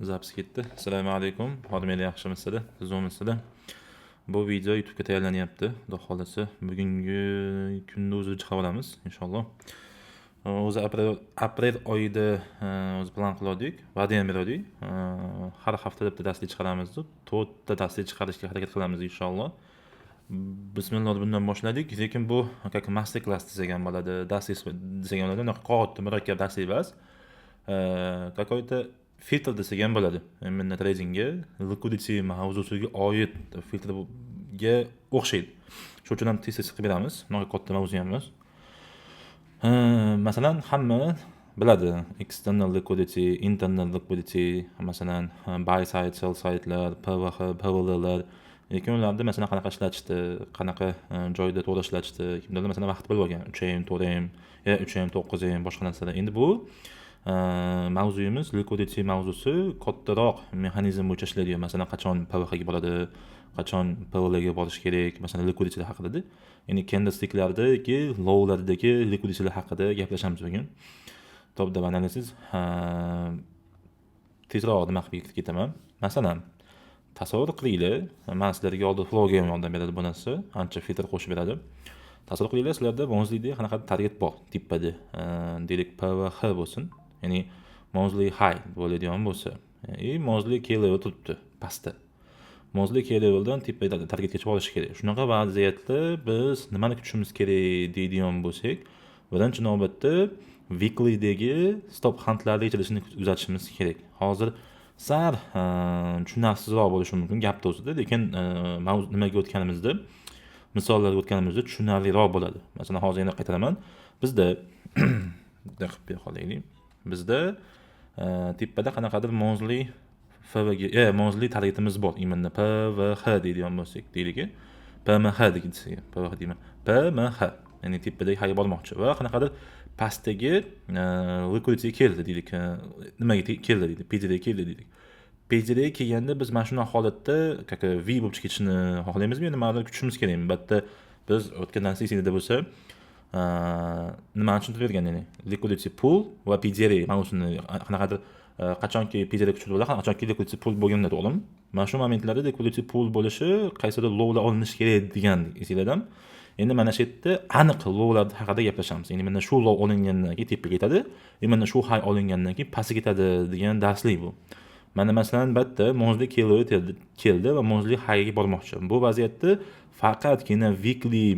Zapis ketdi. Assalomu alaykum. Xodimlar yaxshimisizlar? Zo'misizlar? Bu video YouTube'ga tayyorlanyapti. Xudo xolasa bugungi kunda o'zi chiqarib olamiz inshaalloh. O'zi aprel oyida o'zi plan qildik, va'da ham berdik. Har hafta bitta darslik chiqaramiz deb, 4 ta darslik chiqarishga harakat qilamiz inshaalloh. Bismillah bundan boshladik, lekin bu как master class degan bo'ladi, darslik degan bo'ladi. Qog'ozda murakkab darslik emas. Какой-то filtr desak ham bo'ladi. Mana tradingga, liquidity mavzusiga oid filtrga o'xshaydi. Shuning uchun ham test qilib beramiz. Bunaqa katta mavzu ham emas. Masalan, hamma biladi. External liquidity, internal liquidity, masalan, buy side, sell side'lar, PVH, PVL'lar. Lekin ularni masalan qanaqa ishlatishdi, qanaqa joyda to'g'ri ishlatishdi, kimlardir masalan vaqt bilib olgan. 3am, 4am, 3am, 9am boshqa narsalar. Endi bu mavzuyimiz liquidity mavzusi kattaroq mexanizm bo'yicha ishlaydi. Masalan, qachon PVH ga boradi, qachon PVL ga borish kerak, masalan liquidity haqida. Ya'ni candlesticklardagi, lowlardagi liquidity haqida gaplashamiz bugun. Top deb analiz. Tezroq nima qilib ketaman. Masalan, tasavvur qilinglar, men sizlarga oldin flowga ham yordam beradi bu narsa, ancha filtr qo'shib beradi. Tasavvur qilinglar, sizlarda monthly'da qanaqa target bor, tipada, deylik PVH bo'lsin. Ya'ni monthly high bo'ladigan bo'lsa, monthly key level turibdi pastda. Monthly key leveldan tepaga targetgacha borish kerak. Shunaqa vaziyatda biz nimani kutishimiz kerak deydigan bo'lsak, birinchi navbatda weekly'dagi stop huntlarning ichilishini kuzatishimiz kerak. Hozir sal tushunarsizroq bo'lishi mumkin gapda o'zida, lekin mavzu nimaga o'tganimizda, misollarga o'tganimizda tushunarliroq bo'ladi. Masalan, hozir yana qaytaraman. Bizda daqib ber qolaylik. Bizda tepada qanaqadir monthly monthly targetimiz bor. Imенно PVH deydigan bo'lsak, deylik. PMH degan, PVH deyman. PMH, ya'ni tepadagi hayga bormoqchi va qanaqadir pastdagi liquidity keldi deylik. Nimaga keldi deydi? PJ'ga keldi deylik. PJ'ga kelganda biz mana shunday holatda как V bo'lib ketishini xohlaymizmi? Endi ma'lum kutishimiz kerak. Albatta biz o'tgan narsa esingizda bo'lsa, nimani tushuntirib bergan, ya'ni liquidity pool va PJR mavzusini qanaqadir qachonki PJR kuchli bo'ladi, qachonki liquidity pool bo'lganda to'g'rimi? Mana shu momentlarda liquidity pool bo'lishi, qaysidir lowlar olinishi kerak degan esingizdan. Endi mana shu yerda aniq lowlar haqida gaplashamiz. Ya'ni mana shu low olingandan keyin tepaga ketadi, mana shu high olingandan keyin pastga ketadi degan darslik bu. Mana masalan bitta monthly key level keldi va monthly high ga bormoqchi. Bu vaziyatda faqatgina weekly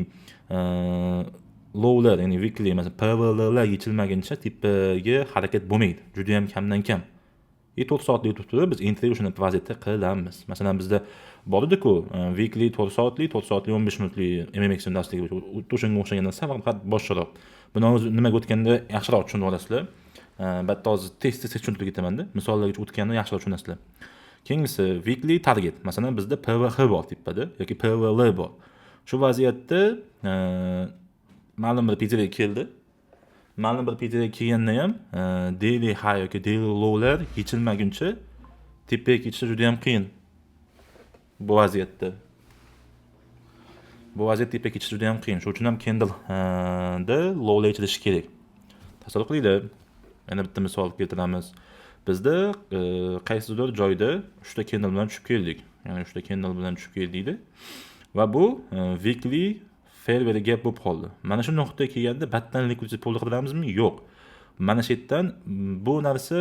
lowlar, ya'ni weekly masalan PVL'lar yechilmaguncha tepaga harakat bo'lmaydi. Juda ham kamdan kam. 4 soatlik turibdi, biz entry o'shani vaziyatda qilamiz. Masalan, bizda bor edi-ku, weekly 4 soatlik, 15 minutlik MMX darslik o'shanga o'xshagan narsa faqat boshqaroq. Buni o'zi nimaga o'tganda yaxshiroq tushunib olasizlar. Bitta hozir test tushuntirib ketaman-da, misollarga o'tganda yaxshiroq tushunasizlar. Keyingisi weekly target. Masalan, bizda PVH bor tepada yoki PVL bor. Shu vaziyatda ma'lum bir PJ'ga keldi. Ma'lum bir PJ'ga kelganda ham daily high yoki daily low'lar yechilmaguncha tepaga ketish juda ham qiyin. Bu vaziyatda tepaga ketish juda ham qiyin. Shuning uchun ham candle da low'lar yechilishi kerak. Tasavvur qilinglar. Yana bitta misol keltiramiz. Bizda qaysidir joyda 3 ta candle bilan tushib keldik. Ya'ni 3 ta candle bilan tushib keldik va bu weekly fair value gap bo'lib qoldi. Mana shu nuqtaga kelganda battan liquidity pool qilamizmi? Yo'q. Mana shu yerdan bu narsa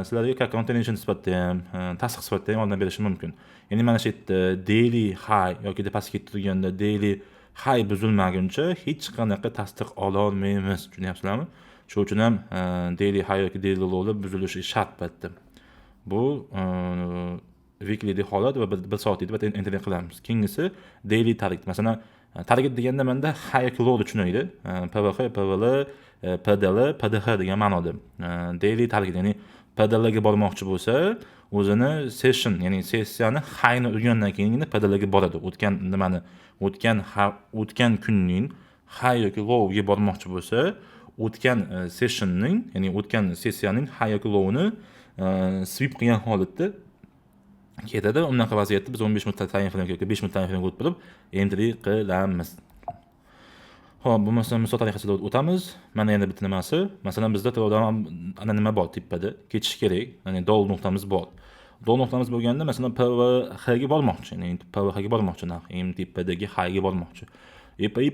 sizlarga continuation sifatida ham, tasdiq sifatida ham yordam berishi mumkin. Ya'ni mana shu yerda daily high yoki pastga ketib turganda daily high buzilmaguncha hech qanaqa tasdiq ola olmaymiz. Tushunyapsizlarmi? Shuning uchun ham daily high yoki daily low'lar buzilishi shart batda. Bu weekly holat va 1 soatlik deb entry qilamiz. Keyingisi daily target. Masalan, target deganda menda high yoki low deb tushunaydi. PVH, PVL, PDL, PDH degan ma'noda. Daily target, ya'ni PDL ga bormoqchi bo'lsa, o'zini session, ya'ni sessiyani high ni urgandan keyin PDL ga boradi. O'tgan kunning high yoki low ga bormoqchi bo'lsa, o'tgan sessionning, ya'ni o'tgan sessiyaning high yoki low-ni sweep qilgan holatda ketadi. Unaqa vaziyatda biz 15 minutlik time frame yoki 5 minutlik time frame o'tib entry qilamiz. Xo'p, bo'lmasa misol tariqasida o'tamiz. Mana yana bitta nimasi. Masalan, bizda to'g'ridan ana nima bor tepada, kechish kerak. Ya'ni dol nuqtamiz bor. Dol nuqtamiz bo'lganda, masalan, P va H ga bormoqchi. Ya'ni P va H ga bormoqchi, ham tepadagi H ga bormoqchi.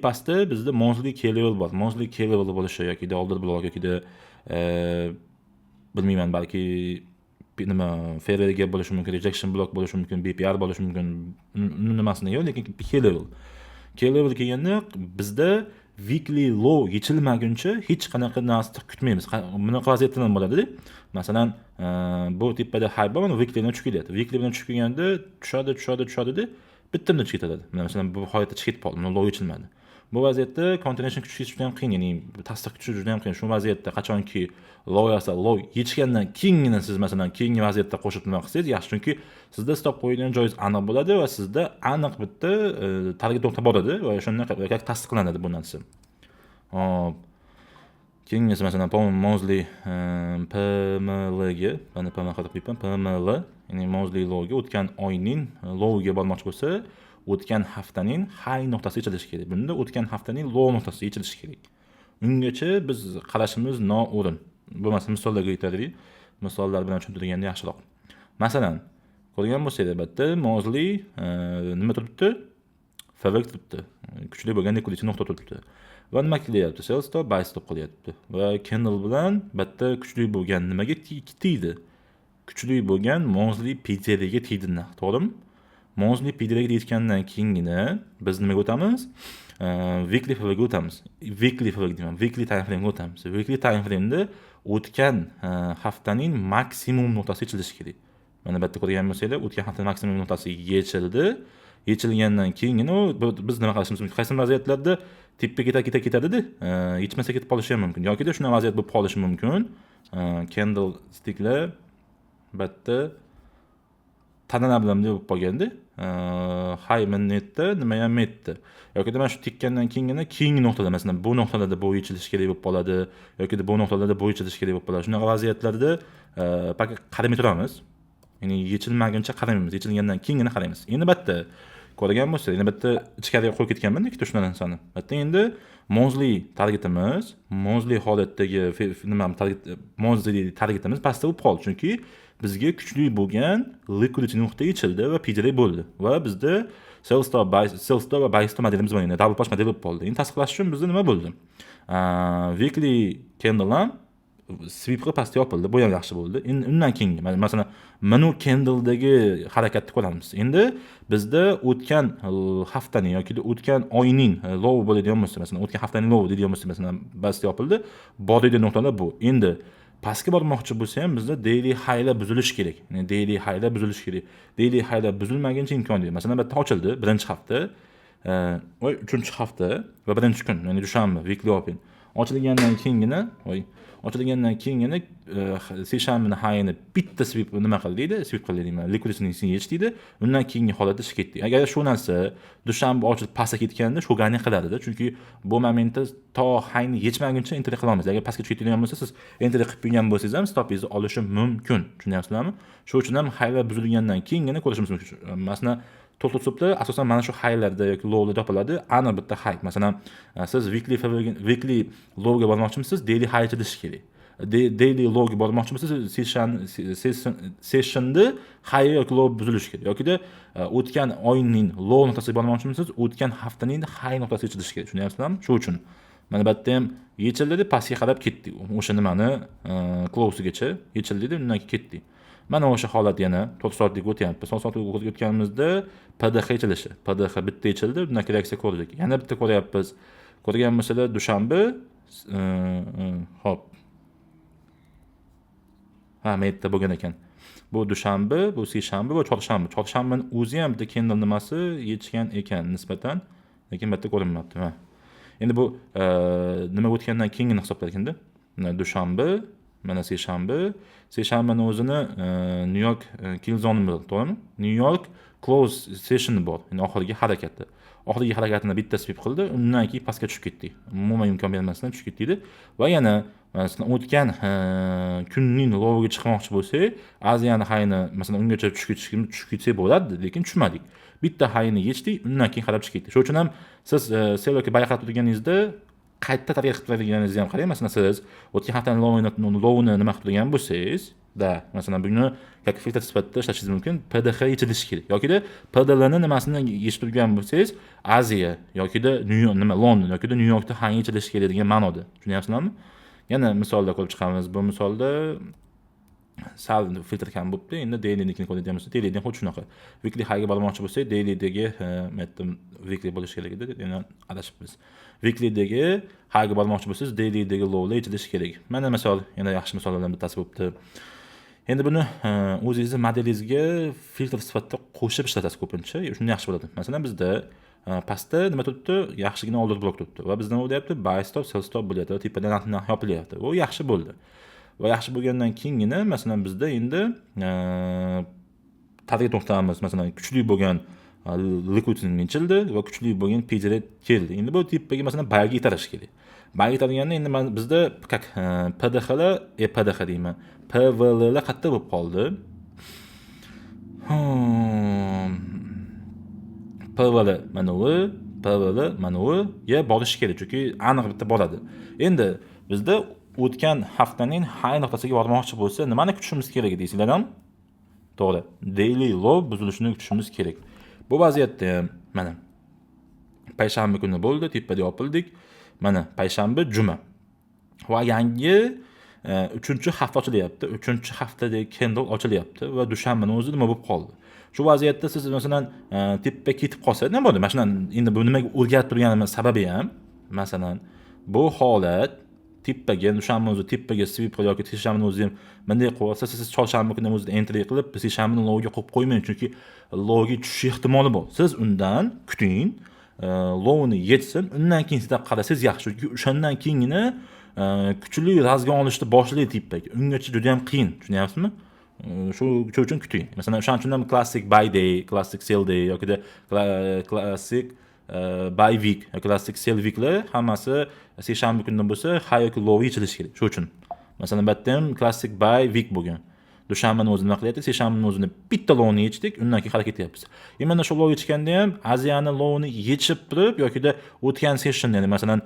Pastda bizda monthly key level bor. Monthly key level bo'lishi yoki dollar block yoki bilmayman, balki nima failure bo'lishi mumkin, rejection block bo'lishi mumkin, BPR bo'lishi mumkin. Nimasini yo'q, lekin key level. Key level kelganda bizda weekly low yechilmaguncha hech qanaqa narsa kutmaymiz. Bunaqa vaziyatda ham bo'ladi-da. Masalan, bu tepada high bor, mana weekly bilan tushib kelyapti. Weekly bilan tushib kelganda tushadi-da, bittamda tushib ketadi. Masalan, bu holatda chiqib qoldi, low yechilmadi. Bu vaziyatda continuation kutish juda ham qiyin, ya'ni tasdiq kutish juda ham qiyin. Shu vaziyatda qachonki low yechgandan keyingina siz masalan keyingi vaziyatda qo'shib nima qilsangiz yaxshi, chunki sizda stop qo'yilgan joyingiz aniq bo'ladi va sizda aniq bitta target nuqta bo'ladi va o'shanda tasdiqlanadi bu narsa. Hop. Keyingisi masalan monthly PML ga, mana PML qilib qo'yibman, PML, ya'ni monthly low ga o'tgan oyning low ga bormoqchi bo'lsa, o'tgan haftaning high nuqtasi yechilishi kerak. Bunda o'tgan haftaning low nuqtasi yechilishi kerak. Ungacha biz qarashimiz noo'rin. Bo'lmasa misollarga aytaylik. Misollar bilan tushuntirganda yaxshiroq. Masalan, ko'rgan bo'lsangiz albatta monthly nima turibdi? Favor turibdi. Kuchli bo'lgan liquidity nuqta turibdi. Va nima qilyapti? Sell stop, buy stop qilyapti. Va candle bilan bitta kuchli bo'lgan nimaga tegdi? Kuchli bo'lgan monthly PTR ga tegdi, to'g'rimi? Monthly PTR ga teggandan keyingina biz nimaga o'tamiz? Weekly favor ga o'tamiz. Weekly time frame ga o'tamiz. Weekly time frame da o'tgan haftaning maksimum nuqtasi yechilishi kerak. Mana bu yerda ko'rgan bo'lsanglar, o'tgan haftaning maksimum nuqtasi yechildi. Yechilgandan keyingina biz nima qilishimiz mumkin? Qaysi vaziyatlarda tepaga ketadi-da, yechmasa ketib qolishi ham mumkin. Yoki da shunday vaziyat bo'lib qolishi mumkin. Candle sticklar bitta tanana bilan bo'lib qolganda, high minutda nima ham etdi. Yoki mana shu tekkandan keyingi nuqtada, masalan, bu nuqtalarda bu yechilish kerak bo'lib qoladi, yoki bu nuqtalarda bu yechilish kerak bo'lib qoladi. Shunaqa vaziyatlarda faqat qaramay turamiz. Ya'ni yechilmaguncha qaramaymiz, yechilgandan keyingina qaraymiz. Endi bitta ko'rgan bo'lsangiz, endi bitta ichkariga qo'yib ketganman ikkita shundan narsani. Bitta endi monthly targetimiz, monthly holatdagi monthly targetimiz pastda bo'lib qoldi, chunki bizga kuchli bo'lgan liquidity nuqta yechildi va PTR bo'ldi. Va bizda sell stop va buy stop modelimiz bor, ya'ni double push model bo'lib qoldi. Endi tasdiqlash uchun bizda nima bo'ldi? Weekly candle ham sweepga pastga yopildi. Bu ham yaxshi bo'ldi. Endi undan keyin masalan mana candledagi harakatni ko'ramiz. Endi bizda o'tgan haftaning yoki o'tgan oyning low bo'ladigan bo'lsa, masalan o'tgan haftaning low deydigan bo'lsa, masalan pastga yopildi. Bordagi nuqtalar bu. Endi pastga bormoqchi bo'lsa ham bizda daily highlar buzilishi kerak. Ya'ni daily highlar buzilishi kerak. Daily highlar buzilmaguncha imkon yo'q. Masalan bu yerda ochildi birinchi hafta, uchinchi hafta va birinchi kun, ya'ni dushanba, weekly open. Ochilgandan keyingina seshanbani highini bitta sweep nima qildi? Sweep qildi deyman. Liquidity yechdiydi. Undan keyingi holatda chiqib ketdi. Agar shu narsa dushanba ochilib pastga ketganda shu gani qiladi-da, chunki bu momentda to highni yechmaguncha enter qila olmaysiz. Agar pastga tushib ketadigan bo'lsa, siz enter qilib qo'ygan bo'lsangiz ham stopingizni olishi mumkin. Tushunyapsizlarmi? Shu uchun ham highlar buzilgandan keyingina ko'rishimiz mumkin. Masalan, to'liq tutibdi, asosan mana shu highlarda yoki lowlarda topiladi. Aniq bitta high. Masalan, siz weekly low ga bormoqchimisiz, daily high yechilishi kerak. Daily low ga bormoqchimisiz, sessionda high yoki low buzilishi kerak. Yoki o'tgan oyning low nuqtasiga bormoqchimisiz, o'tgan haftaning high nuqtasiga yechilishi kerak. Tushunyapsizlarmi? Shu uchun mana bu yerda ham yechildi, pastga qarab ketdi. O'sha nimani closegacha yechildi, undan keyin ketdi. Mana o'sha holat yana 4 soatlik o'tyapti. 4 soatlik o'tganimizda PDH yechilishi. PDH bitta yechildi, undan keyin reaksiya ko'rdik. Yana bitta ko'ryapmiz. Ko'rgan bo'lsalar dushanba, hop. Maytda bo'lgan ekan. Bu dushanba, bu seshanba va chorshanba. Chorshanbaning o'zi ham bitta candle nimasi yechgan ekan nisbatan, lekin bitta ko'rinmayapti. Endi bu nima o'tgandan keyingi hisoblar ekanda. Dushanba, mana seshanbani o'zini New York kill zone bor, to'g'rimi? New York close session bor, ya'ni oxirgi harakati. oxirgi harakatini bitta swip qildi, undan keyin pastga tushib ketdi. Umuman imkon bermasdan tushib ketdi va yana masalan o'tgan kunning loviga chiqmoqchi bo'lsak, Aziyani hayni masalan ungacha tushib ketsak bo'ladi, lekin tushmadik. Bitta hayni yechdik, undan keyin qarab chiqib ketdi. Shuning uchun ham siz sel yoki buy qilib turganingizda qayta targ'ib qilib turganingizni ham qarang. Masalan, siz o'tgan haftaning lovini nima qilib turgan bo'lsangiz, masalan buni yoki filtr sifatida ishlatishingiz mumkin, PDH yechilishi kerak. Yoki-da PDLni nimasini yechib turgan bo'lsangiz, Aziya yoki-da London yoki-da New Yorkda hang yechilishi kerak degan ma'noda. Tushunyapsizlarmi? Yana misolda ko'rib chiqamiz. Bu misolda sal filtr kam bo'libdi. Endi dailynikini ko'radigan bo'lsa, dailydan xuddi shunaqa. Weekly highga bormoqchi bo'lsak, dailydagi aytdim weekly bo'lishi kerak edi. Endi adashibmiz. Weeklydagi highga bormoqchi bo'lsangiz, dailydagi lowlar yechilishi kerak. Mana misol, yana yaxshi misollardan bittasi bo'libdi. Endi buni o'zingizning modelingizga filtr sifatida qo'shib ishlatasiz ko'pincha. Shunda yaxshi bo'ladi. Masalan, bizda pastda nima turibdi? Yaxshigina order blok turibdi. Va bizdan u deyapti, buy stop, sell stop bo'lyapti. Tepadan narx yopilyapti. U yaxshi bo'ldi. Va yaxshi bo'lgandan keyingina masalan bizda endi target nuqtamiz masalan kuchli bo'lgan liquidning yechildi va kuchli bo'lgan pejere keldi. Endi bu tipaga masalan buyga itarish kerak. Buyga itarganda endi bizda PDH lar, PDH deyman. PVL lar qayerda bo'lib qoldi? PVL mana u ya borish kerak, chunki aniq bitta boradi. Endi bizda o'tgan haftaning high nuqtasiga bormoqchi bo'lsa, nimani kutishimiz kerak deysizlar ham? To'g'ri. Daily low buzilishini kutishimiz kerak. Bu vaziyatda ham mana payshanba kuni bo'ldi, tepada yopildik. Mana payshanba, juma. Va yangi 3-hafta ochilyapti. 3-haftadagi candle ochilyapti va dushanbaning o'zi nima bo'lib qoldi? Shu vaziyatda siz masalan tepaga ketib qolsa, nima bo'ldi? Mana shundan endi bu nimaga o'rganib turganimiz sababi ham masalan bu holat tepaga, dushanba o'zi tepaga swip qilib yoki seshanba o'zi ham bunday qilsa, siz chorshanba kuni o'zida entry qilib, seshanbani lowga qo'yib qo'ymang, chunki lowga tushish ehtimoli bor. Siz undan kuting, lowni yetsin, undan keyin sizlar qarasangiz yaxshi, chunki o'shandan keyingina kuchli razgon olishni boshlaydi tepaga. Ungacha juda ham qiyin, tushunyapsizmi? Shu uchun kuting. Masalan, o'shaning uchun ham classic buy day, classic sell day yoki classic buy week yoki classic sell weeklar hammasi seshanba kunidan bo'lsa, high yoki low yechilishi kerak. Shu uchun. Masalan, bu yerda ham classic buy week bo'lgan. Dushanbani o'zini nima qilyapti? Seshanbani o'zini bitta lowni yechdik, undan keyin harakat qilyapmiz. Mana shu low yechganda ham Aziyani lowni yechib turib yoki-da o'tgan session, ya'ni masalan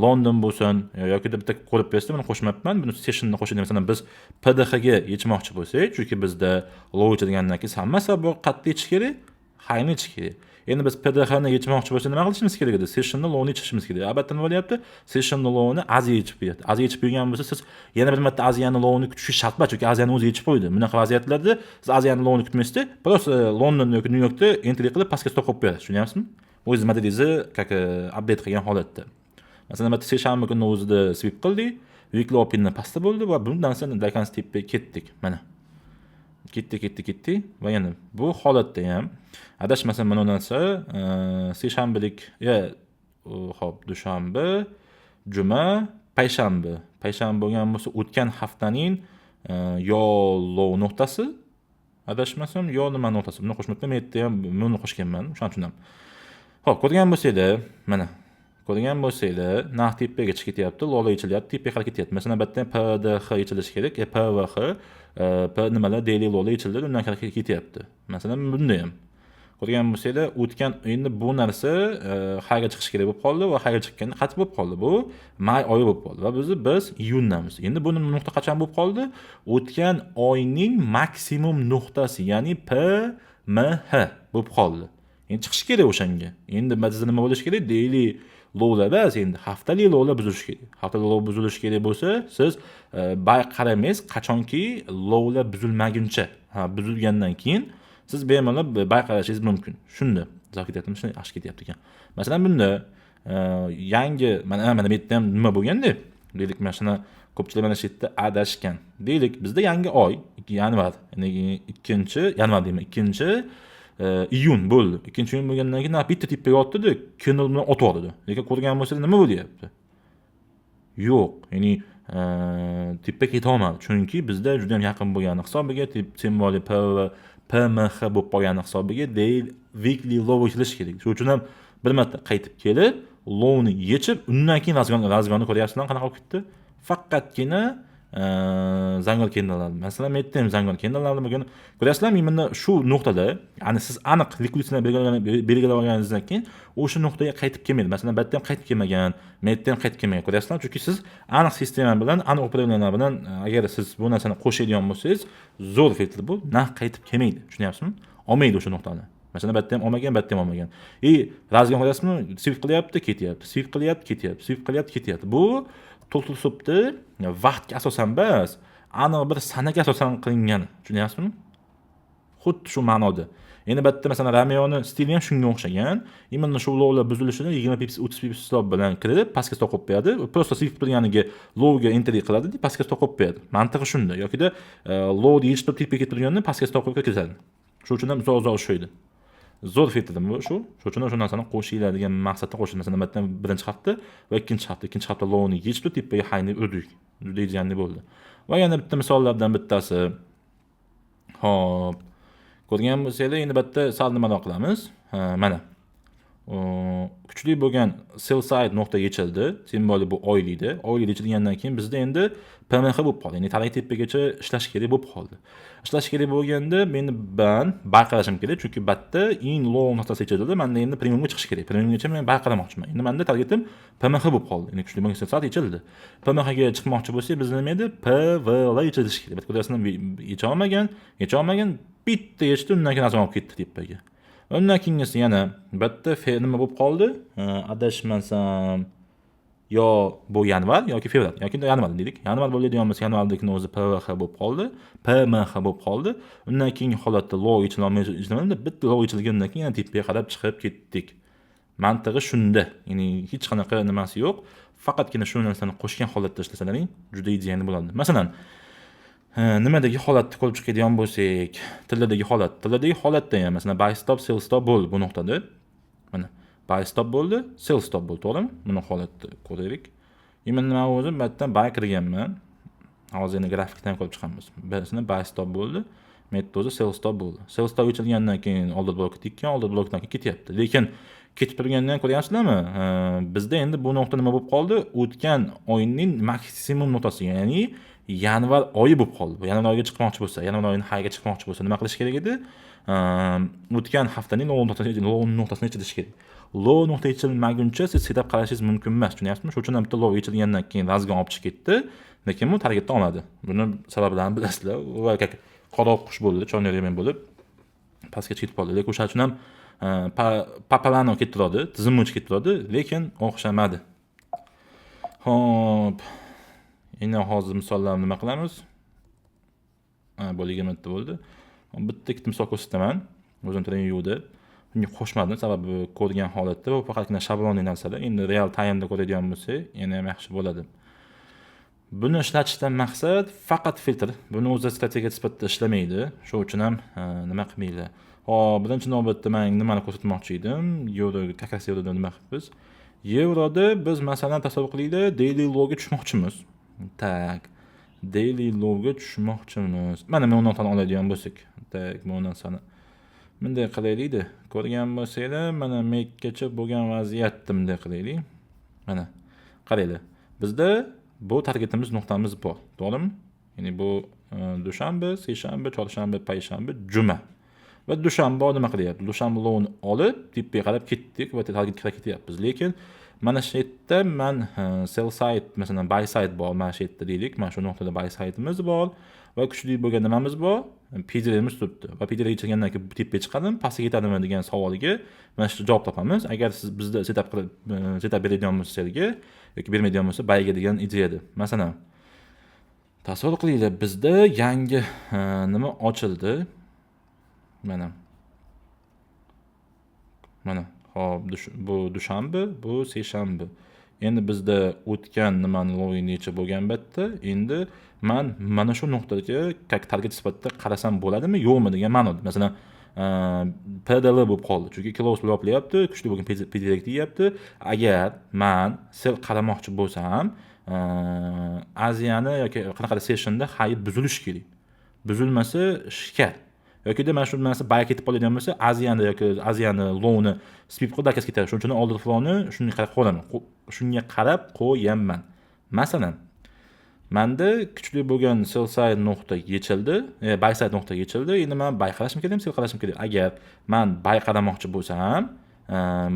London bo'lsin yoki-da bitta ko'rib bersa, buni qo'shmayapman. Buni sessionni qo'shib, masalan biz PDH ga yechmoqchi bo'lsak, chunki bizda low yechilgandan keyin hammasi bu qattiq yechish kerak, highni yechish kerak. Endi biz PDH ni yechmoqchi bo'lsa nima qilishimiz kerak edi? Sessionni lowni yechishimiz kerak. Albatta nima bo'lyapti? Sessionni lowni Aziya yechib qo'yapti. Aziya yechib qo'ygan bo'lsa, siz yana bir marta Aziyani lowni kutishingiz shart emas, chunki Aziyani o'zi yechib qo'ydi. Bunaqa vaziyatlarda siz Aziyani lowni kutmaysizda, просто London yoki New Yorkda entry qilib pastga stop qo'yib qo'yasiz. Tushunyapsizmi? O'z modelingizni update qilgan holatda. Masalan, bu seshanba kuni o'zida swip qildik, weekly openni pastda bo'ldi va bundan so'ng Dakans tipga ketdik. Mana ketdi va yana bu holatda ham adashmasam mana narsa seshanbalik hop dushanba, juma, payshanba bo'lgan bo'lsa o'tgan haftaning yo low nuqtasi adashmasam yo nima nuqtasi. Buni qo'shmayapman, men yerda ham buni qo'shganman, o'shaning uchun ham. Hop, ko'rgan bo'lsanglar, mana ko'rgan bo'lsanglar, narx tepaga chiqib ketyapti, lowlar yechilyapti, tepaga qarab ketyapti. Masalan, bu yerda PDH yechilishi kerak, PVH nimalar daily lowlar yechildi, undan qarab ketyapti. Masalan, bunda ham ko'rgan bo'lsanglar, o'tgan endi bu narsa highga chiqish kerak bo'lib qoldi va highga chiqqanda qattiq bo'lib qoldi. Bu may oyi bo'lib qoldi va biz iyundamiz. Endi bu nuqta qachon bo'lib qoldi? O'tgan oyning maksimum nuqtasi, ya'ni PMH bo'lib qoldi. Endi chiqish kerak o'shanga. Endi bizda nima bo'lish kerak? Daily lowlar emas, endi haftalik lowlar buzilishi kerak. Haftalik low buzilishi kerak bo'lsa, siz buy qaramaysiz, qachonki lowlar buzilmaguncha. Buzilgandan keyin siz bemalol buy qarashingiz mumkin. Shunda zakiyatim shunday yaxshi ketyapti ekan. Masalan, bunda yangi mana bu yerda ham nima bo'lganda, deylik, mana shuna ko'pchilik mana shu yerda adashgan. Deylik, bizda yangi oy, yanvar, ya'ni 2-yanvar deyman, 2-iyun bo'ldi. 2-iyun bo'lgandan keyin bitta tepaga otdi-da, candle bilan otib oldi. Lekin ko'rgan bo'lsangiz nima bo'lyapti? Yo'q, ya'ni tepaga keta olmadi. Chunki bizda juda ham yaqin bo'lgan hisobiga simvoli PMH bo'lib qolgan hisobiga daily weekly low yechilishi kerak. Shuning uchun ham bir marta qaytib kelib, low'ni yechib, undan keyin razgonni ko'ryapsizlar, qanaqa bo'lib ketdi? Faqatgina Zangor kendallar. Masalan, men aytdim Zangor kendallarni bugun ko'rasizlarmi? Mana shu nuqtada, ya'ni siz aniq liquidni belgilab olganingizdan keyin o'sha nuqtaga qaytib kelmaydi. Masalan, bu yerda ham qaytib kelmagan, men yerda ham qaytib kelmagan. Ko'rasizlarmi? Chunki siz aniq sistema bilan, aniq upravleniyalar bilan agar siz bu narsani qo'shadigan bo'lsangiz, zo'r filtr bu, naq qaytib kelmaydi. Tushunyapsizmi? Olmaydi o'sha nuqtani. Masalan, bu yerda ham olmagan, bu yerda ham olmagan. Razgon ko'rasizmi? Swift qilyapti, ketyapti. Swift qilyapti, ketyapti. Swift qilyapti, ketyapti. Bu to'ltiribdi vaqtga asosan emas, aniq bir sanaga asosan qilingan. Tushunyapsizmi? Xuddi shu ma'noda. Endi bu yerda masalan Romeo'ning stili ham shunga o'xshagan. Imенно shu lowlar buzilishini 20 pips, 30 pips stop bilan kirib, pastga stop qo'yib qo'yadi. Prosta swift turganiga lowga entry qiladi, pastga stop qo'yib qo'yadi. Mantiqi shunda. Yokida lowni yechib turib tipga keltirganini pastga stop qo'yib kiritadi. Shuning uchun ham uzoq ushlaydi. Zo'r filtrdim bu shu. Shuning uchun o'sha narsani qo'shinglar degan maqsadda qo'shdim. Masalan, bu yerdan birinchi hafta va ikkinchi hafta lowni yechib tipga haynib urdik. Juda idealni bo'ldi. Va yana bitta misollardan bittasi. Xo'p. Ko'rgan bo'lsanglar, endi bu yerda sal nimalar qilamiz? Mana. Kuchli bo'lgan sell side nuqta yechildi. Simboli bu oylikda. Oylik yechilgandan keyin bizda endi PMH bo'lib qoldi. Ya'ni tarix tepagacha ishlash kerak bo'lib qoldi. Ishlash kerak bo'lganda meni bayqalashim kerak, chunki bu yerda eng low nuqtasi yechildi. Menda endi premiumga chiqish kerak. Premiumgacha men bayqalamoqchiman. Endi menda targetim PMH bo'lib qoldi. Ya'ni kuchli bo'lgan sell side yechildi. PMH ga chiqmoqchi bo'lsak, biz nima edi? PVL yechilishi kerak. Bu ko'rasizlar, yecha olmagan bitta yechdi, undan keyin azon olib ketdi tepaga. Undan keyingisi yana bitta nima bo'lib qoldi? Adashmasam yo bu yanvar yoki fevral yoki yanvar dedik. Yanvar bo'ladigan bo'lsa, yanvardagini o'zi PVH bo'lib qoldi, PMH bo'lib qoldi. Undan keyingi holatda low yechilmadi, bitta low yechilgandan keyin yana tepaga qarab chiqib ketdik. Mantig'i shunda. Ya'ni hech qanaqa nimasi yo'q. Faqatgina shu narsani qo'shgan holatda ishlasalaring, juda ideal bo'ladi. Masalan, nimadagi holatni ko'rib chiqadigan bo'lsak, tilladagi holatda ham masalan buy stop, sell stop bo'ldi bu nuqtada. Mana buy stop bo'ldi, sell stop bo'ldi, to'g'rimi? Buni holatni ko'raylik. Men nima o'zim bu yerdan buy kirganman. Hozir endi grafikdan ko'rib chiqamiz. Birisini buy stop bo'ldi, men o'zi sell stop bo'ldi. Sell stop yechilgandan keyin oldi blokka tekkan, oldi blokdan keyin ketyapti. Lekin ketib turgandan ko'ryapsizlarmi? Bizda endi bu nuqta nima bo'lib qoldi? O'tgan o'yinning maksimum nuqtasi, ya'ni yanvar oyi bo'lib qoldi. Yanvar oyiga chiqmoqchi bo'lsa, yanvar oyining hayiga chiqmoqchi bo'lsa nima qilish kerak edi? O'tgan haftaning low nuqtasini yechilish kerak. Low nuqta yechilmaguncha siz setup qarashingiz mumkin emas, tushunyapsizmi? Shuning uchun ham bitta low yechilgandan keyin razgon olib chiqib ketdi, lekin bu targetdan olmadi. Buni sabablarini bilasizlar. Va qora qush bo'ldi, chornerimen bo'lib pastga chiqib qoldi. Lekin o'sha uchun ham papalano ketib turadi, tizimmoch ketib turadi, lekin o'xshamadi. Xo'p. Endi hozir misollarni nima qilamiz? Bu 20 ta bo'ldi. Bitta ikkita misol ko'rsataman. O'zim TradingView'da. Bunga qo'shmadim, sababi ko'rgan holatda bu faqatgina shablonli narsalar. Endi real time'da ko'radigan bo'lsak, yana ham yaxshi bo'ladi. Buni ishlatishdan maqsad faqat filtr. Buni o'zi strategiya sifatida ishlamaydi. Shuning uchun ham nima qilmaydi. Hop, birinchi navbatda men nimani ko'rsatmoqchi edim? Euro, kakasi yevroda nima qilibmiz? Yevroda biz masalan tasavvur qilaylik, daily lowga tushmoqchimiz. Tak. Daily lowga tushmoqchimiz. Mana men undan tan oladigan bo'lsak, tak, bu narsani. Bunday qilaylik-da. Ko'rgan bo'lsanglar, mana mekgacha bo'lgan vaziyatda bunday qilaylik. Mana. Qaranglar. Bizda bu targetimiz nuqtamiz bor, to'g'rimi? Ya'ni bu dushanba, seshanba, chorshanba, payshanba, juma. Va dushanba nima qilyapti? Dushanba lowni olib, tepaga qarab ketdik va targetga ketyapmiz. Lekin mana shu yerda men sell side, masalan buy side bor, mana shu yerda deylik. Mana shu nuqtada buy side'imiz bor va kuchli bo'lgan nimamiz bor? Pidlerimiz turibdi. Va pidler yechilgandan keyin tepaga chiqadim, pastga ketadimi degan savoliga mana shu javob topamiz. Agar siz bizda setup beradigan bo'lsangiz yoki bermaydigan bo'lsa, bayga degan ideyadir. Masalan, tasavvur qilinglar, bizda yangi nima ochildi. Mana. Hop, bu dushanba, bu seshanba. Endi bizda o'tgan nimani loyini necha bo'lgan batda, endi men mana shu nuqtaga target sifatida qarasam bo'ladimi, yo'qmi degan ma'noda. Masalan, PDL bo'lib qoldi. Chunki close loplayapti, kuchli bo'lgan PDL deyapti. Agar men sell qaramoqchi bo'lsam, Aziyani yoki qanaqa sessionda hayib buzilish kerak. Buzilmasa shikar. yoki mana shu narsa bayga ketib qoladigan bo'lsa, aziyani yoki aziyani lowni spip qilib dakasi ketadi. Shuning uchun oldi flowni shunga qarab qo'yaman. Shunga qarab qo'yaman. Masalan, menda kuchli bo'lgan sell side nuqta yechildi, buy side nuqta yechildi. Endi men buy qarashim kerak, sell qarashim kerak. Agar men buy qaramoqchi bo'lsam,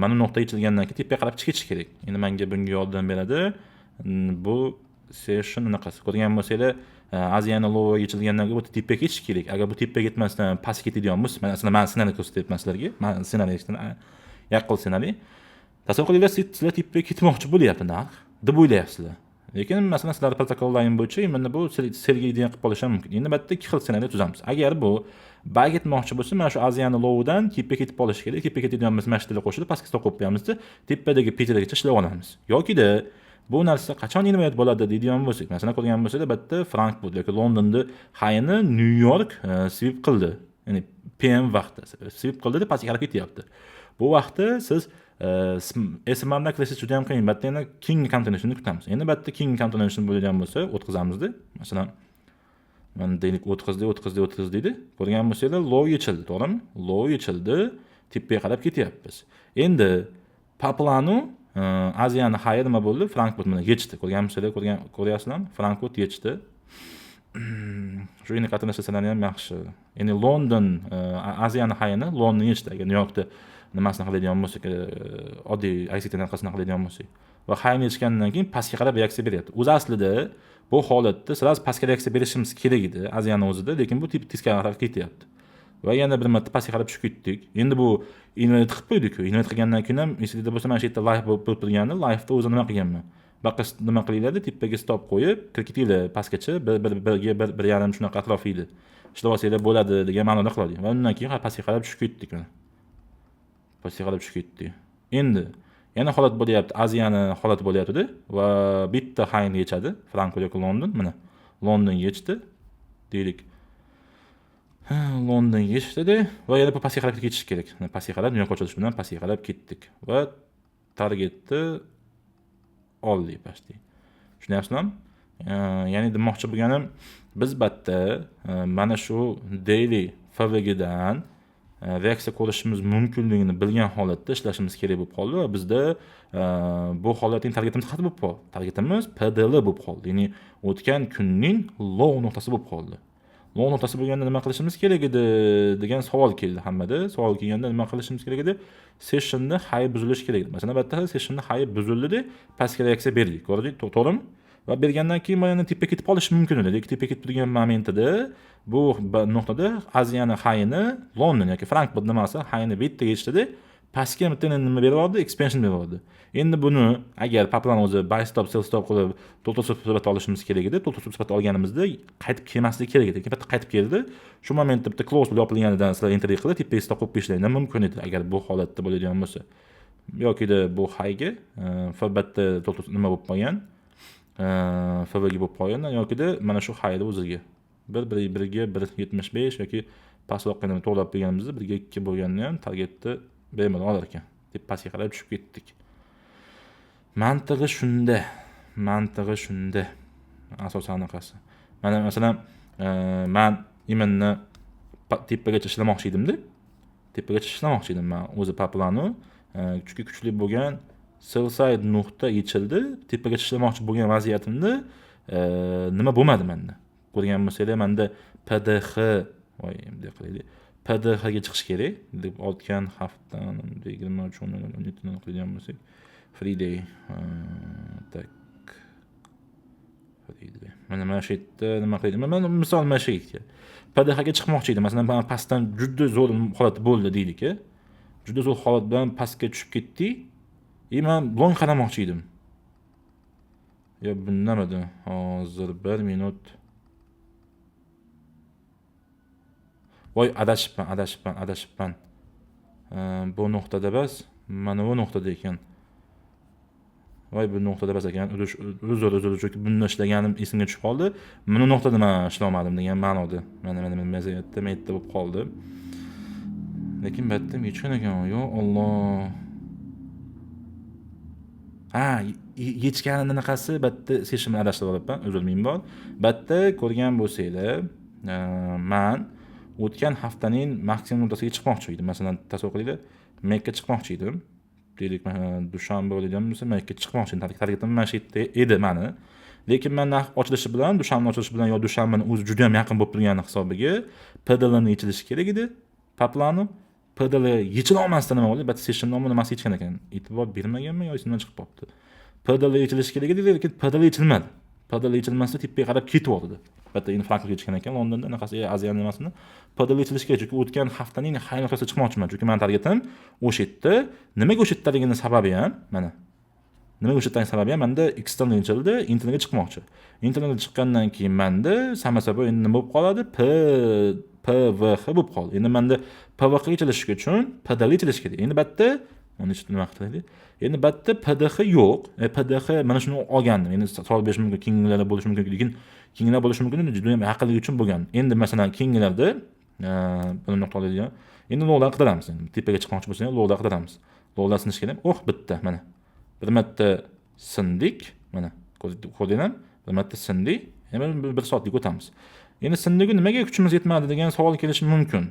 mana nuqta yechilgandan keyin tepaga qarab chiqish kerak. Endi menga bunga yordam beradi. Bu session unaqasi. Ko'rgan bo'lsanglar, aziyani low yechilgandan keyin bu tepaga ketish kerak. Agar bu tepaga ketmasdan pastga ketadigan bo'lsa, masalan, men ssenariy ko'rsatyapman sizlarga. Men ssenariydan yaqqol ssenariy. Tasavvur qilinglar, sizlar tepaga ketmoqchi bo'lyapti narx deb o'ylayapsizlar. Lekin masalan sizlar protokollaring bo'yicha mana bu serga ideya qilib qolish ham mumkin. Endi bu yerda ikki xil ssenariy tuzamiz. Agar bu buy ketmoqchi bo'lsa, mana shu aziyani lowdan tepaga ketib qolish kerak. Tepaga ketadigan bo'lsa, mana shu yerga qo'shilib pastga stop qo'yib qo'yamizda, tepadagi Petergacha ishlab olamiz. Yoki-da bu narsa qachon innovate bo'ladi deydigan bo'lsak, masalan ko'rgan bo'lsanglar, bu yerda Frankfurt yoki Londonni hayini New York sweep qildi. Ya'ni PM vaqtda sweep qildi deb pastga qarab ketyapti. Bu vaqtda siz SMR'da kirish juda ham qiyin. Batda yana King continuation kutamiz. Endi batda King continuation bo'ladigan bo'lsa, o'tkazamizda. Masalan, mana deylik 30 deydi. Ko'rgan bo'lsanglar, low yechildi, to'g'rimi? Low yechildi, tepaga qarab ketyapmiz. Endi Paplanu Aziyani high nima bo'ldi? Frankfurt mana yechdi. Ko'rgan bo'lsanglar, ko'ryapsizlarmi? Frankfurt yechdi. Shu indikator narsalar ham yaxshi. Ya'ni London Aziyani high-ni London yechdi. Agar New Yorkda nimasini qiladigan bo'lsak, oddiy ICT narxini qiladigan bo'lsak va high yechgandan keyin pastga qarab reaksiya beryapti. O'zi aslida bu holatda siz pastga reaksiya berishimiz kerak edi Aziyani o'zida, lekin bu teskari qarab ketyapti. Va yana bir marta pastga qarab tushib ketdik. Endi bu innovate qilib qo'ydik-ku. Innovate qilgandan keyin ham esingizda bo'lsa, mana shu yerda live bo'lib turgandi. Live'da o'zi nima qilganman? Baqa nima qilinglar-da, tepaga stop qo'yib, kirkitinglar pastgacha, bir yarim shunaqa atrofida. Ishlab olsanglar bo'ladi degan ma'noda qiladi. Va undan keyin pastga qarab tushib ketdik mana. Pastga qarab tushib ketdi. Endi yana holat bo'lyapti, Aziyani holat bo'lyapti va bitta high yechadi, Frankfurt yoki London. Mana London yechdi deylik. London yechdi va yana bu pastga qarab ketish kerak. Pastga qarab dunyo ochilishi bilan pastga qarab ketdik va targetni oldik pastga. Tushunyapsizlarmi? Ya'ni demoqchi bo'lganim, biz batda mana shu daily FVGdan reaksiya ko'rishimiz mumkinligini bilgan holatda ishlashimiz kerak bo'lib qoldi va bizda bu holatning targetimiz qanday bo'lib qoldi? Targetimiz PDL bo'lib qoldi. Ya'ni o'tgan kunning low nuqtasi bo'lib qoldi. Low nuqtasi bo'lganda nima qilishimiz kerak edi degan savol keldi hammada. Savol kelganda nima qilishimiz kerak edi? Sessionni high buzilishi kerak edi. Masalan, bu yerda sessionni high buzildi-da, pastga reaksiya berdik. Ko'rdingiz, to'g'rimi? Va bergandan keyin mana tepaga ketib qolish mumkin edi. Lekin tepaga ketib turgan momentida bu nuqtada Aziyani high-ni London yoki Frankfurt nimasi high-ni bitta yechdi, pastga bitta nima berib expansion berib. Endi buni agar Paplan o'zi buy stop sell stop qilib to'liq surat olishimiz kerak edi. To'liq surat olganimizda qaytib kelmasligi kerak edi. Lekin qaytib keldi. Shu momentda bitta close bo'lib yopilganidan sizlar enter qilib tepaga stop qo'yib qo'yishlar mumkin edi agar bu holatda bo'ladigan bo'lsa. Yoki-da bu high-ga albatta to'liq nima bo'lib qolgan. FVG bo'lib qolgan yoki-da mana shu high-da o'ziga 1.1 ga 1.75 yoki pastroqqa to'g'rilab berganimizda 1.2 bo'lganini ham targetni bemalol olar ekan. Deb pastga qarab tushib ketdik. Mantig'i shunda. Asosan anaqasi. Mana masalan, men iminni tepagacha ishlamoqchi edim-da. Men o'zi Paplanu kuchli bo'lgan sell side nuqta yechildi, tepaga ishlamoqchi bo'lgan vaziyatimda nima bo'lmadi menda. Ko'rgan bo'lsanglar, menda PDH, bunday qilaylik. PDH ga chiqish kerak deb o'tgan haftani 23-17 qilgan bo'lsak, Friday tak Friday. Mana shu yerda nima qilaylik? Men misol mana shu yerga PDH ga chiqmoqchi edim. Masalan, men pastdan juda zo'r holat bo'ldi deylik. Juda zo'r holat bilan pastga tushib ketdik. Men long qaramoqchi edim. Yo, bu nimadi? Hozir 1 minut. Voy, adashibman. Bu nuqtada bas, mana bu nuqtada ekan. Voy, bu nuqtada bas ekan. Uzr, chunki bunda ishlaganim esimga tushib qoldi. Mana nuqtada men ishlamadim degan ma'noda. Mana maziyatda metda bo'lib qoldi. Lekin bu yerda yechgan ekan. Yo Alloh. Yechganini qanaqasi bitta seshimni adashtirib olibman, uzr ming bor. Bitta ko'rgan bo'lsanglar, men o'tgan haftaning maksimum nuqtasiga chiqmoqchi edim. Masalan, tasavvur qilinglar, Makka chiqmoqchi edim. Deylik, dushanba bo'ladigan bo'lsa, Makka chiqmoqchi edim. Targetim mana shu yerda edi meni. Lekin men narx ochilishi bilan, dushanba ochilishi bilan yo dushanbaning o'zi juda ham yaqin bo'lib turgani hisobiga PDL ni yechilishi kerak edi. Paplanu PDL yechila olmasdan nima bo'ldi? Bat session nomini nimasi yechgan ekan. E'tibor bermaganman yo esimdan chiqib qolibdi. PDL yechilishi kerak edi, lekin PDL yechilmadi. PDL yechilmasda tipga qarab ketib oldi. Batta endi Frankfurtga yechgan ekan, Londonda anaqasi Aziya nimasini PDL yechilishi kerak, chunki o'tgan haftaning high nuqtasiga chiqmoqchiman. Chunki men targetim o'sha yerda. Nimaga o'sha yerdaligini sababi ham mana. Nimaga o'sha yerdaligini sababi ham menda external yechildi, internalga chiqmoqchi. Internalga chiqqandan keyin menda samasaba endi nima bo'lib qoladi? PVH bo'lib qoldi. Endi menda PVH yechilishi uchun PDL yechilishi kerak. Endi batta uni ichida nima qilaylik? Endi batta PDH yo'q. PDH mana shuni olgandim. Endi savol berish mumkin, keyingilar bo'lishi mumkin, lekin keyingilar bo'lishi mumkin, juda ham aqlli uchun bo'lgan. Endi masalan keyingilarda buni nuqta oladigan. Endi loglar qidiramiz. Endi tepaga chiqmoqchi bo'lsak, loglar qidiramiz. Loglar sinish kerak. Bitta mana. Bir marta sindik, mana ko'rdingizmi? Bir marta sindik, yana bir soatlik o'tamiz. Endi sindigu nimaga kuchimiz yetmadi degan savol kelishi mumkin.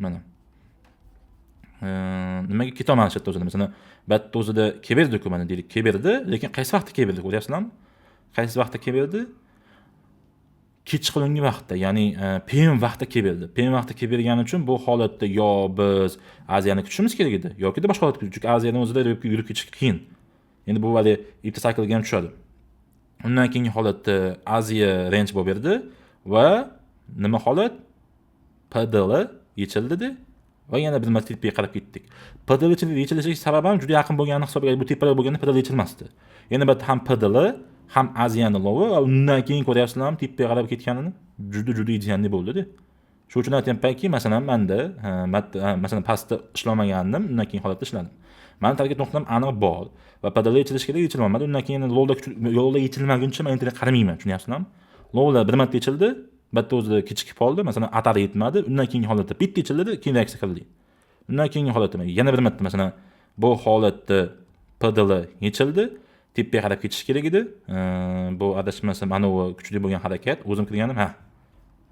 Mana. Nimaga ketolmadi shu yerda o'zida? Masalan, batda o'zida kelberdi-ku mana deylik, kelberdi, lekin qaysi vaqtda kelberdi, ko'ryapsizlarmi? Qaysi vaqtda kelberdi? Kechqurungi vaqtda, ya'ni PM vaqtda kelberdi. PM vaqtda kelbergani uchun bu holatda yo biz Aziyani kutishimiz kerak edi, yoki boshqa holatda, chunki Aziyaning o'zida yurib ketish qiyin. Endi bu vali ipta cycle'ga ham tushadi. Undan keyingi holatda Aziya range bo'lib berdi va nima holat? PDL yechildi va yana bir marta tepaga qarab ketdik. PDL yechilishiga sabab ham juda yaqin bo'lgani hisobiga bu tepalar bo'lganda PDL yechilmasdi. Yana bir ham PDL ham Aziyani lovi va undan keyin ko'ryapsizlarmi tepaga qarab ketganini? Juda idealni bo'ldi-da. Shuning uchun aytayapmanki, masalan menda masalan pastda ishlamagandim, undan keyin holatda ishladim. Meni target nuqtam aniq bor va PDL yechilishi kerak, yechilmadi. Undan keyin yo'lda yechilmaguncha men internetga qaramayman, tushunyapsizlarmi? Loglar bir marta yechildi, batta o'zida kechikib qoldi. Masalan, atar yetmadi. Undan keyingi holatda bitta yechildi, keyin reaksiya qildi. Undan keyingi holatda yana bir marta masalan bu holatda PDL yechildi, tepaga qarab ketish kerak edi. Bu adashmasam mana bu kuchli bo'lgan harakat. O'zim qilganim,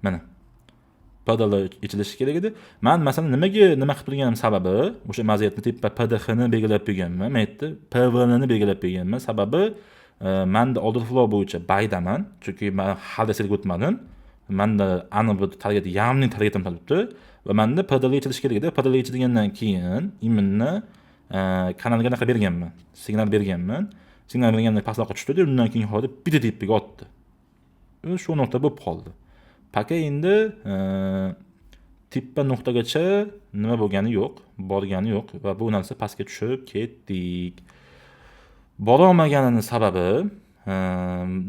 mana PDL yechilishi kerak edi. Men masalan nima qilib turganim sababi, o'sha vaziyatni tepa PDH ni belgilab qo'yganman. Men aytdi, PVL ni belgilab qo'yganman. Sababi menda order flow bo'yicha baydaman, chunki men hali selga o'tmadim. Menda aniq bir target, yarimning targetim turibdi va menda PDL yechilishi kerak edi. PDL yechilgandan keyin iminni kanalga naqa berganman. Signal berganman. Signal berganda pastroqqa tushdi, undan keyin hozir bitta tepaga otdi. Shu nuqta bo'lib qoldi. Paka endi tippa nuqtagacha nima bo'lgani yo'q, borgani yo'q va bu narsa pastga tushib ketdik. Bora olmaganining sababi,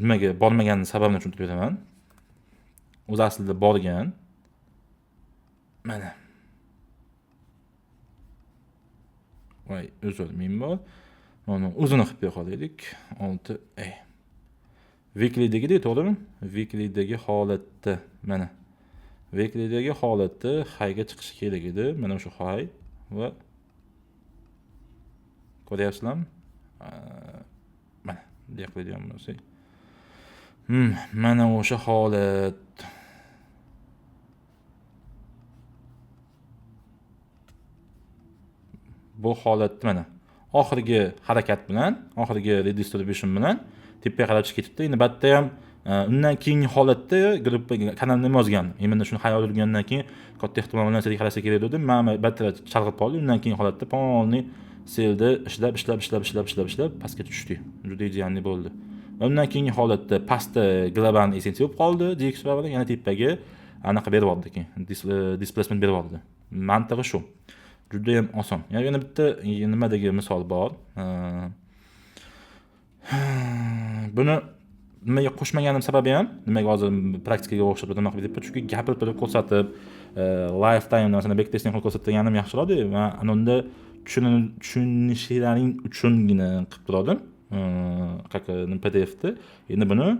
nimaga bormaganining sababini tushuntirib beraman. O'zi aslida borgan. Mana. Voy, uzilmaymi bor. Uni uzun qilib qo'yaylik. 6A. Weekly'dagi to'g'rimi? Weekly'dagi holatda mana. Weekly'dagi holatda highga chiqishi kerak edi. Mana shu high va ko'ryapsizlarmi? Mana, deyapman bo'lsa. Mana o'sha holat. Bu holatda mana oxirgi harakat bilan, oxirgi redistribution bilan tepaga qarab chiqib ketibdi. Endi batda ham undan keyingi holatda gruppa kanalni yozgan. Endi shuni hayol yurgandan keyin katta ehtimol bilan sizga qarasa kerak dedim. Men batda chalg'ib qoldi. Undan keyin holatda polni selda ishlab pastga tushdi. Juda idealni bo'ldi. Undan keyingi holatda pastda global essensiya bo'lib qoldi. DX bilan yana tepaga anaqa berib oldi keyin. Displacement berib oldi. Mantig'i shu. Juda ham oson. Yana bitta nimadagi misol bor. Buni nimaga qo'shmaganim sababi ham, nimaga hozir praktikaga o'xshab nima qilib deb, chunki gapirib turib ko'rsatib, lifetime masalan backtesting qilib ko'rsatganim yaxshiroq edi va unda tushunishlaring uchungina qilib turdim. Как PDF-da. Endi buni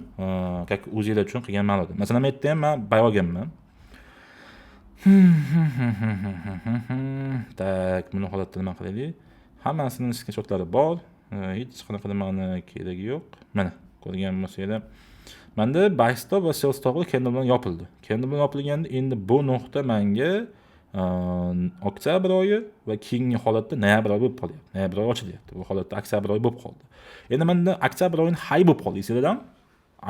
как o'zinglar uchun qilgan ma'lum. Masalan, men aytdim, men bay olganman. Tak, buni holatda nima qilaylik? Hammasining screenshotlari bor. Hech qanaqa nimani keragi yo'q. Mana, ko'rgan bo'lsanglar, Menda backstop va sell stop candle bilan yopildi. Candle bilan yopilganda endi bu nuqta menga oktyabr oyi va keyingi holatda noyabr oyi bo'lib qolyapti. Noyabr oyi ochilyapti. Bu holatda oktyabr oyi bo'lib qoldi. Endi menda oktyabr oyini high bo'lib qoldi, esingizdan?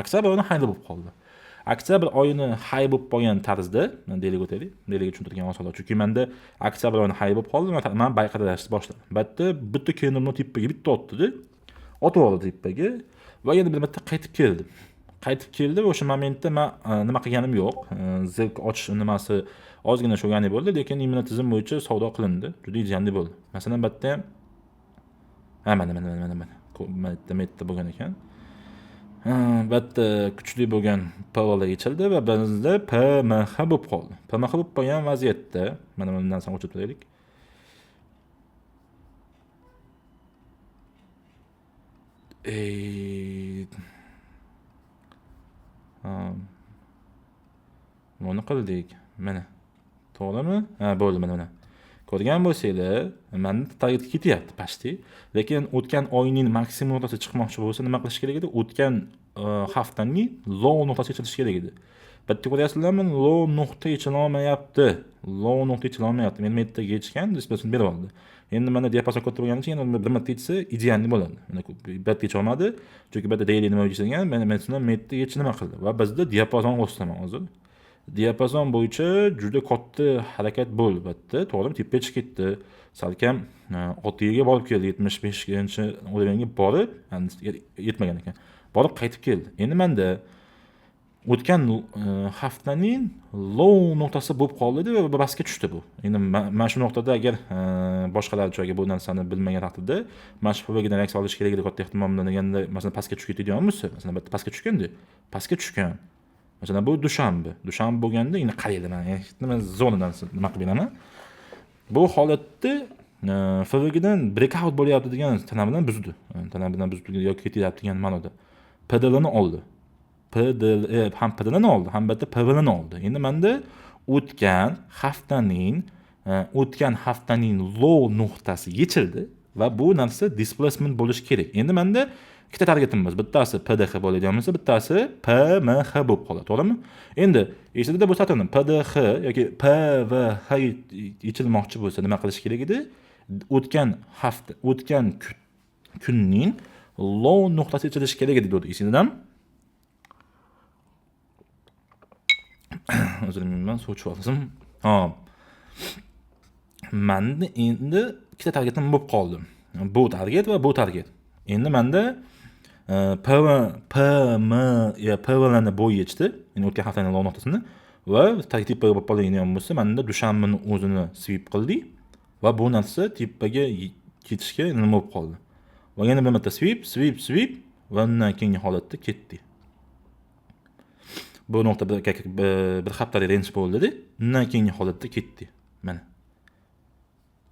Oktyabr oyini high bo'lib qoldi. Oktyabr oyini high bo'lib qolgan tarzda, deylik o'taylik. Deylik tushuntirgan oson. Chunki menda oktyabr oyini high bo'lib qoldi, men bayqalashni boshladim. Bitta candle tipiga bitta otdi-da. Otib oldi tipiga va yana bir marta qaytib keldi. O'sha momentda men nima qilganim yo'q. Zilk ochish nimasi ozgina sho'gani bo'ldi, lekin immunitet tizim bo'yicha savdo qilindi. Juda idealli bo'ldi. Masalan, bitta mana bo'lgan ekan. Bitta kuchli bo'lgan parola yechildi va bizda PMH bo'lib qoldi. PMH bo'lib qolgan vaziyatda mana bundan so'ng o'chirib qo'yaylik. Buni qildik. Mana. To'g'rimi? Bo'ldi mana. Ko'rgan bo'lsanglar, menda target ketyapti pasti. Lekin o'tgan oyning maksimum nuqtasi chiqmoqchi bo'lsa, nima qilish kerak edi? O'tgan haftaning low nuqtasiga chiqish kerak edi. Bitta ko'ryapsizlarmi? Low nuqta yechilolmayapti. Men mettaga yechgan, displacement berib oldi. Endi mana diapazon katta bo'lgani uchun yana bir marta yechsa idealli bo'ladi. Mana bitta yecha olmadi, chunki bitta daily nima yechilgan, men shundan metta yech nima qildi va bizda diapazon o'sdi hozir. Diapazon bo'yicha juda katta harakat bo'ldi bitta, to'g'rimi? Tepaga chiqib ketdi. Salkam 6 ga borib keldi, 75-o'ringa borib, yetmagan ekan. Borib qaytib keldi. Endi menda o'tgan haftaning low nuqtasi bo'lib qoldi va basga tushdi bu. Endi mana shu nuqtada agar boshqalar joyga bu narsani bilmagan taqdirda, mana shu FVGdan reaksiya olish kerak edi katta ehtimol bilan deganda, masalan, pastga tushib ketadigan bo'lsa, masalan, bitta pastga tushganda, pastga tushgan. Masalan, bu dushanba bo'lganda endi qaraydi, men zonadan nima qilib beraman. Bu holatda FVGdan breakout bo'lyapti degan tana bilan buzdi. Tana bilan buzdi yoki ketyapti degan ma'noda. PDLni oldi. Ham PDLni oldi, ham bitta PVLni oldi. Endi menda o'tgan haftaning low nuqtasi yechildi va bu narsa displacement bo'lish kerak. Endi menda ikkita targetimiz, bittasi PDH bo'ladigan bo'lsa, bittasi PMH bo'lib qoladi, to'g'rimi? Endi esingizda bo'lsa, PDH yoki PVH yechilmoqchi bo'lsa, nima qilish kerak edi? O'tgan kunning low nuqtasi yechilishi kerak edi, dedi. Esingizdan? O'zimdan suv ichib olsam. Menda endi ikkita targetim bo'lib qoldi. Bu target va bu target. Endi menda PVLni bo'yi yechdi. Ya'ni o'tgan haftaning low nuqtasini va tipaga bo'lib qolgan bo'lsa, menda dushanbani o'zini sweep qildik va bu narsa tipaga ketishga nima bo'lib qoldi. Va yana bir marta sweep va undan keyingi holatda ketdi. Bu nuqta bir haftalik range bo'ldi-da, undan keyingi holatda ketdi. Mana.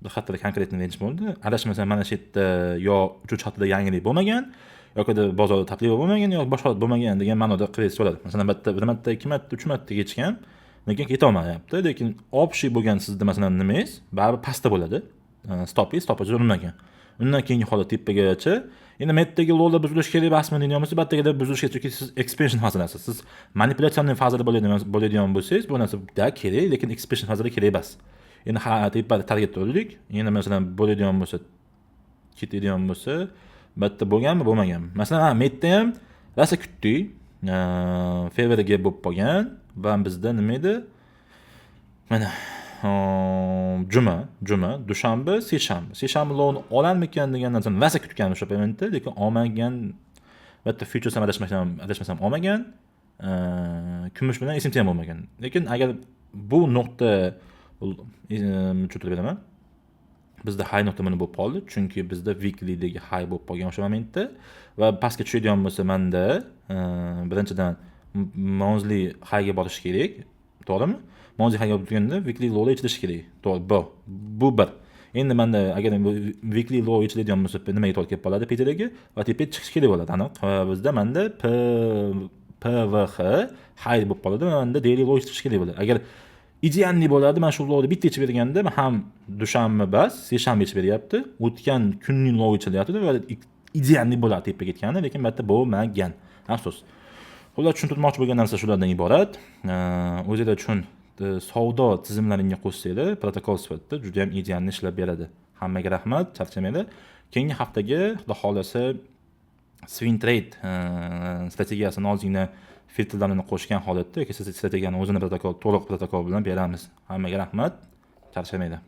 Bir haftalik konkret range bo'ldi. Adashmasam mana shu yerda yo 3 haftada yangilik bo'lmagan, yoki bozorda taklif bo'lmagan, yoki boshqa bo'lmagan degan ma'noda qilasiz bo'ladi. Masalan, bir marta, 2 marta, 3 marta yechgan, lekin keta olmayapti. Lekin option bo'lgan sizda masalan nimangiz, baribir pastda bo'ladi. Stopingiz urilmagan. Undan keyingi holat tepagacha. Endi metdagi lowda buzilish kerak emasmi deyapmiz, batagida buzilish kerak, chunki siz expansion fazadasiz. Siz manipulyatsiyaning fazada bo'ladigan bo'lsangiz, bu narsa kerak, lekin expansion fazada kerak emas. Endi tepada targetda o'rdik. Endi masalan bo'ladigan bo'lsa, ketadigan bo'lsa, bitta bo'lganmi, bo'lmaganmi? Masalan, metda ham rasa kutdik. Fevrga bo'lib qolgan va bizda nima edi? Mana juma, dushanba, seshanba lowni olarmikan degan narsani rasa kutgan o'sha paytda, lekin olmagan. Bitta futures ham adashmasam olmagan. Kumush bilan SMT ham bo'lmagan. Lekin agar bu nuqta tushuntirib beraman. Bizda high nuqta mana bo'lib qoldi, chunki bizda weekly'dagi high bo'lib qolgan o'sha momentda va pastga tushadigan bo'lsa, menda birinchidan monthly highga borish kerak, to'g'rimi? Monthly highga bo'lganda weekly low yechilishi kerak. To'g'ri, bu bir. Endi menda agar weekly low yechiladigan bo'lsa, nimaga to'g'ri kelib qoladi? Peterga va tepaga chiqish kerak bo'ladi, aniq. Bizda menda PVH high bo'lib qoladi va menda daily low yechilishi kerak bo'ladi. Agar idealli bo'lardi, men shu lowni bitta yechib berganda, ham dushanba bas, seshanba yechib beryapti. O'tgan kunning low yechilyapti va idealli bo'lardi tepaga ketganda, lekin bu yerda bo'lmagan. Afsus. Xullas tushuntirmoqchi bo'lgan narsa shulardan iborat. O'zinglar uchun savdo tizimlaringga qo'shsanglar, protokol sifatida juda ham idealni ishlab beradi. Hammaga rahmat, charchamanglar. Keyingi haftaga xudo xolasa swing trade strategiyasini ozgina filtrlarni qo'shgan holatda yoki strategiyani o'zini to'liq protokol bilan beramiz. Hammaga rahmat, charchamanglar.